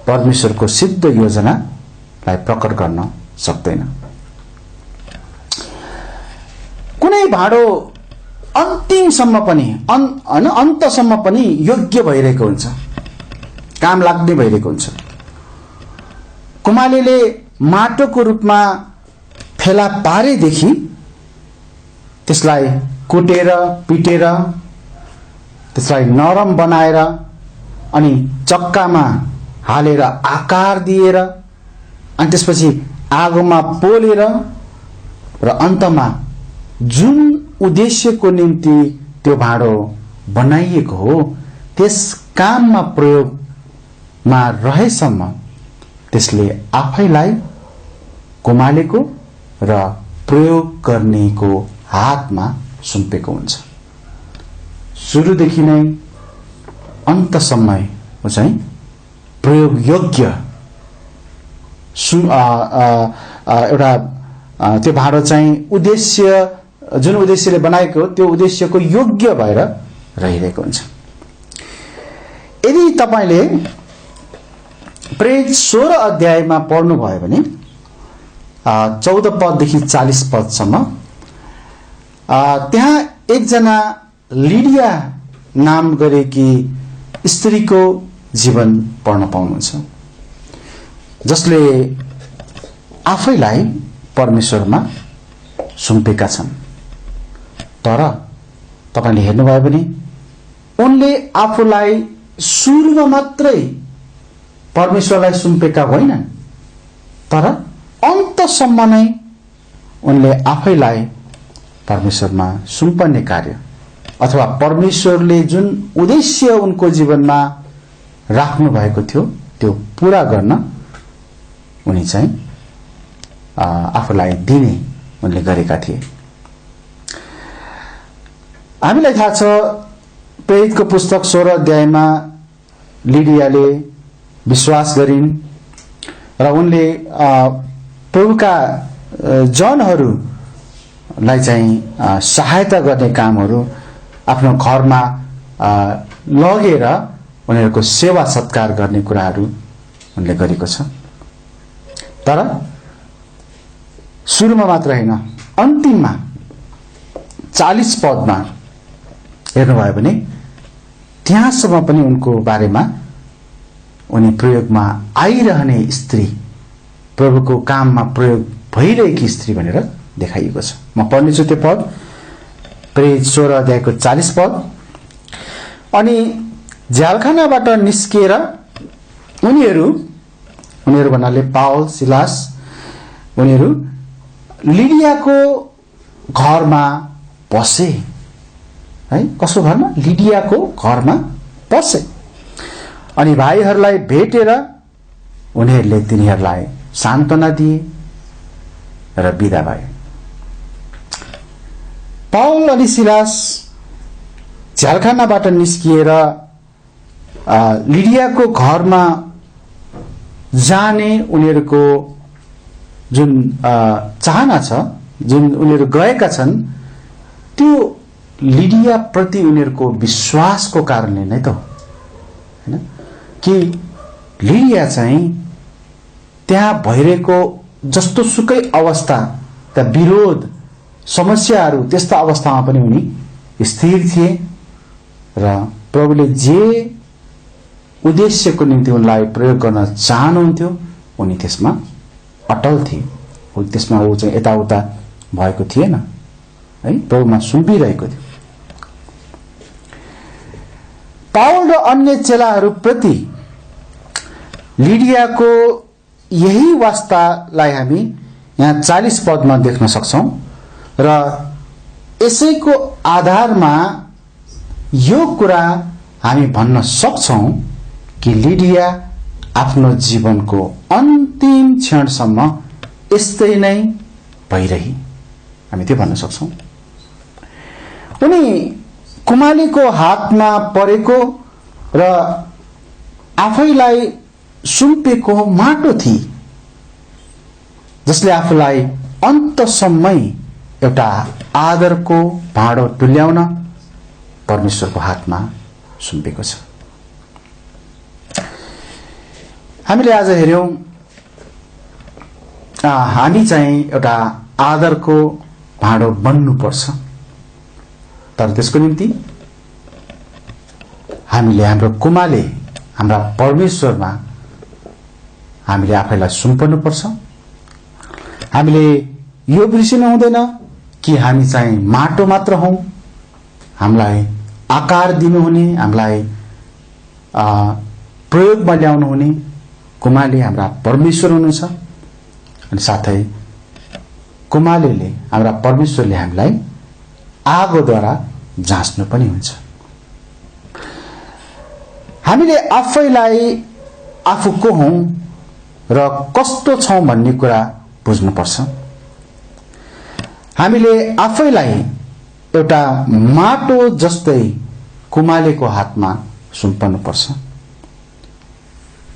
Speaker 2: परमेश्वरको सिद्ध योजनालाई प्रकट गर्न सक्दैन। कुनै भाँडो अन्तिमसम्म पनि अन्तसम्म पनि योग्य भइरहेको हुन्छ, काम लाग्ने भइरहेको हुन्छ। कुमालेले माटोको रूपमा फेला पारेदेखि त्यसलाई कुटेर पिटेर त्यसलाई नरम बनाएर अनि चक्कामा हालेर आकार दिएर अनि त्यसपछि आगोमा पोलेर र अन्तमा जुन उद्देश्यको निम्ति त्यो भाँडो बनाइएको हो त्यस काममा प्रयोगमा रहेसम्म त्यसले आफैलाई कुमालेको र प्रयोग गर्नेको हातमा सुम्पेको हुन्छ। सुरुदेखि नै अन्तसम्म चाहिँ प्रयोग योग्य एउटा त्यो भाँडो चाहिँ उद्देश्य जुन उद्देश्यले बनाएको त्यो उद्देश्यको योग्य भएर रहिरहेको हुन्छ। यदि तपाईले प्रेरित 16 अध्यायमा पढ्नुभयो भने 14 पददेखि 40 पदसम्म त्यहाँ एकजना लिडिया नाम गरेकी स्त्रीको जीवन पढ्न पाउनुहुन्छ, जसले आफैलाई परमेश्वरमा सुम्पेका छन्। तर तपाईले हेर्नुभयो भने उनले आफूलाई सुरुमा मात्रै परमेश्वरलाई सुम्पेका होइनन्, तर अन्तसम्म नै उनले आफैलाई परमेश्वरमा सुम्पने कार्य अथवा परमेश्वरले जुन उद्देश्य उनको जीवनमा राख्नु भएको थियो त्यो पूरा गर्न उनी चाहिँ आफूलाई दिने उनले गरेका थिए। हामीलाई थाहा छ प्रेरितको पुस्तक 16 अध्यायमा लिडियाले विश्वास गरिन् र उनले प्रभुका जनहरूलाई चाहिँ सहायता गर्ने कामहरू आफ्नो घरमा लगेर उनीहरूको सेवा सत्कार गर्ने कुराहरू उनले गरेको छ। तर सुरुमा मात्र हैन, अन्तिममा 40 पदमा हेर्नुभयो भने त्यहाँसम्म पनि उनको बारेमा उनी प्रयोगमा आइरहने स्त्री, प्रभुको काममा प्रयोग भइरहेकी स्त्री भनेर देखाइएको छ। म पढ्नेछु त्यो पद, प्रेरित 16 अध्यायको 40 पद। अनि झ्यालखानाबाट निस्किएर उनीहरू भन्नाले पावल सिलास उनीहरू लिडियाको घरमा पसे है। कसको घरमा? लिडियाको घरमा पसे। अनि भाइहरूलाई भेटेर उनीहरूले तिनीहरूलाई सान्त्वना दिए र बिदा भए। पावल अनि सिलास झ्यालखानाबाट निस्किएर लिडियाको घरमा जाने उनीहरूको जुन चाहना छ, जुन उनीहरू गएका छन्, त्यो लिडिया प्रति उनीहरूको विश्वासको कारणले नै त हो हैन कि लिडिया चाहिँ त्यहाँ भइरहेको जस्तो सुकै अवस्था, त विरोध समस्याहरू त्यस्ता अवस्थामा पनि उनी स्थिर थिए र प्रभुले जे उद्देश्यको निम्ति उनलाई प्रयोग गर्न चाहनुहुन्थ्यो उनी त्यसमा अटल थिए। त्यसमा ऊ चाहिँ यताउता भएको थिएन है, प्रभुमा सुम्पिरहेको थियो। पावल र अन्य चेलाहरूप्रति लिडियाको यही वास्तालाई हामी यहाँ 40 पदमा देख्न सक्छौं र यसैको आधारमा यो कुरा हामी भन्न सक्छौं कि लिडिया आफ्नो जीवनको अन्तिम क्षणसम्म यस्तै नै भइरही, हामी त्यो भन्न सक्छौं। उनी कुमालीको हातमा परेको र आफैलाई सुम्पेको माटो थिए, जसले आफूलाई अन्तसम्मै एउटा आदरको भाँडो तुल्याउन परमेश्वरको हातमा सुम्पेको छ। हामीले आज हेर्यौं हामी चाहिँ एउटा आदरको भाँडो बन्नुपर्छ, तर त्यसको निम्ति हामीले हाम्रो कुमाले हाम्रा परमेश्वरमा हामीले आफैलाई सुम्पनुपर्छ। हामीले यो बिर्सिनु हुँदैन कि हामी चाहिँ माटो मात्र हौं, हामीलाई आकार दिनुहुने, हामीलाई प्रयोगमा ल्याउनु हुने कुमाले हाम्रा परमेश्वर हुनुहुन्छ। अनि साथै कुमालेले हाम्रा परमेश्वरले हामीलाई आगोद्वारा जाँच्नु पनि हुन्छ। हामीले आफैलाई आफू को हौं र कस्तो छौं भन्ने कुरा बुझ्नुपर्छ। हामीले आफैलाई एउटा माटो जस्तै कुमालेको हातमा सुम्पनुपर्छ।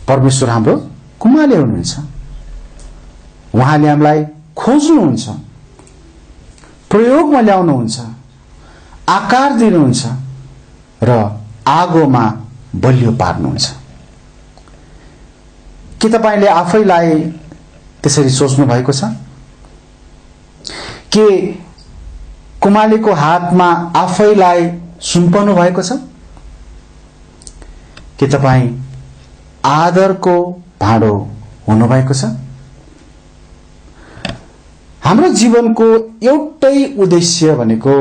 Speaker 2: परमेश्वर हाम्रो कुमाले हुनुहुन्छ, उहाँले हामीलाई खोज्नुहुन्छ, प्रयोगमा ल्याउनुहुन्छ, आकार दिनुहुन्छ र आगोमा बलियो पार्नुहुन्छ। के तपाईले आफैलाई त्यसरी सोच्नु भएको छ के कुमालेको हातमा आफैलाई सुम्पनु भएको छ? के तपाई आदरको भाँडो हुनु भएको छ? हाम्रो जीवनको एउटै उद्देश्य भनेको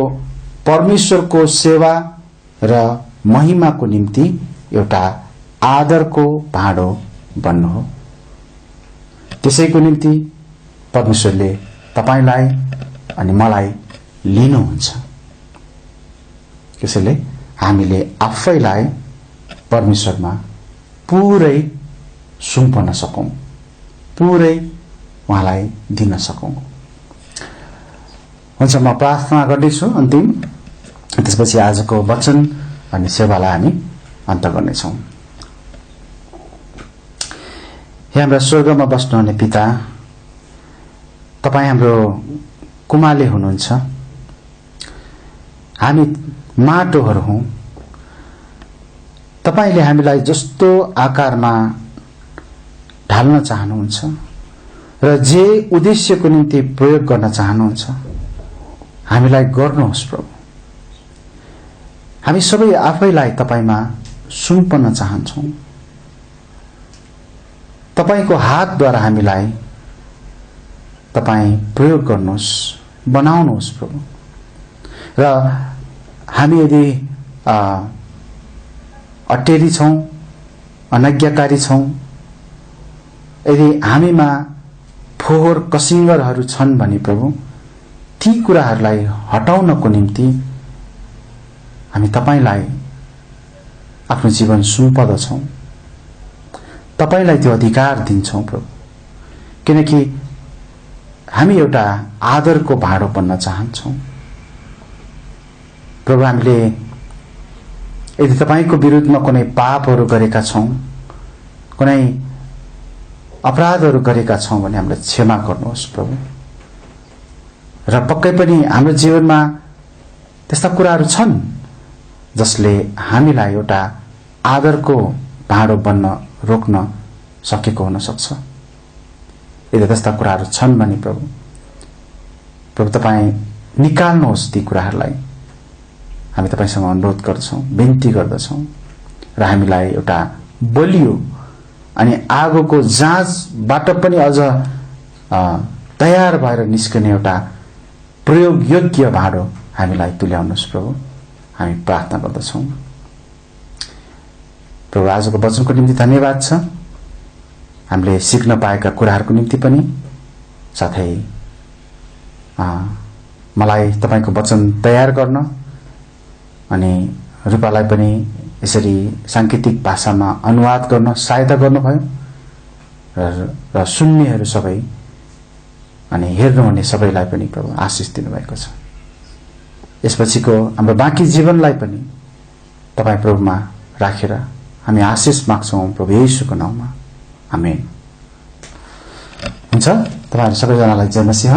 Speaker 2: परमेश्वरको सेवा र महिमाको निम्ति एउटा आदरको भाँडो बन्नु हो। त्यसैको निम्ति परमेश्वरले तपाईलाई अनि मलाई लिनुहुन्छ। त्यसैले हामीले आफैलाई परमेश्वरमा पुरै सुम्पन सकौं, पुरै उहाँलाई दिन सकौं। हुन्छ, म प्रार्थना गर्दैछु अन्तिम, त्यसपछि आजको वचन अनि सेवालाई हामी अन्त गर्नेछौं। हे हाम्रा स्वर्गमा बस्नुहुने पिता, तपाई हाम्रो कुमाले हुनुहुन्छ। हामी माटोहरू हौं। तपाईले हामीलाई जस्तो आकारमा ढाल्न चाहनुहुन्छ र जे उद्देश्यको निम्ति प्रयोग गर्न चाहनुहुन्छ हामीलाई गर्नुहोस् प्रभु। हामी सबै आफैलाई तपाईमा सुम्पन चाहन्छौं। तपाईको हातद्वारा हामीलाई तपाईं प्रयोग गर्नुहोस्, बनाउनुहोस् प्रभु। र हामी यदि अटेरी छौं, अनाज्ञाकारी छौं, यदि हामीमा फोहोर कसिङ्गरहरू छन् भने प्रभु ती कुराहरूलाई हटाउनको निम्ति हामी तपाईलाई आफ्नो जीवन सुम्पदछौं, तपाईलाई त्यो अधिकार दिन्छौं प्रभु। किनकि हामी एउटा आदरको भाँडो बन्न चाहन्छौं प्रभु। हामीले यदि तपाईको विरुद्धमा कुनै पापहरू गरेका छौं, कुनै अपराधहरू गरेका छौं भने हामीलाई क्षमा गर्नुहोस् प्रभु। र पक्कै पनि हाम्रो जीवनमा त्यस्ता कुराहरू छन् जसले हामीलाई एउटा आदरको भाँडो बन्न रोक्न सकेको हुन सक्छ। यदि त्यस्ता कुराहरू छन् भने प्रभु तपाईं निकाल्नुहोस् ती कुराहरूलाई। हामी तपाईसँग अनुरोध गर्छौं, बिन्ती गर्दछौं र हामीलाई एउटा बलियो अनि आगोको जाँचबाट पनि अझ तयार भएर निस्कने एउटा प्रयोग योग्य भाँडो हामीलाई तुल्याउनुहोस् प्रभु। हामी प्रार्थना गर्दछौं। प्रभु आजको वचनको निम्ति धन्यवाद छ, हामीले सिक्न पाएका कुराहरूको निम्ति पनि, साथै मलाई तपाईको वचन तयार गर्न अनि रूपालाई पनि यसरी सांकेतिक भाषामा अनुवाद गर्न सहायता गर्नुभयो र सुन्नेहरू सबै अनि हेर्नुहुने सबैलाई पनि प्रभु आशिष दिनुभएको छ। यसपछिको हाम्रो बाँकी जीवनलाई पनि तपाईं प्रभुमा राखेर हामी आशिष माग्छौं प्रभु येशूको नाममा, आमेन। हुन्छ। तपाईहरु सबैजनालाई जय मसीह।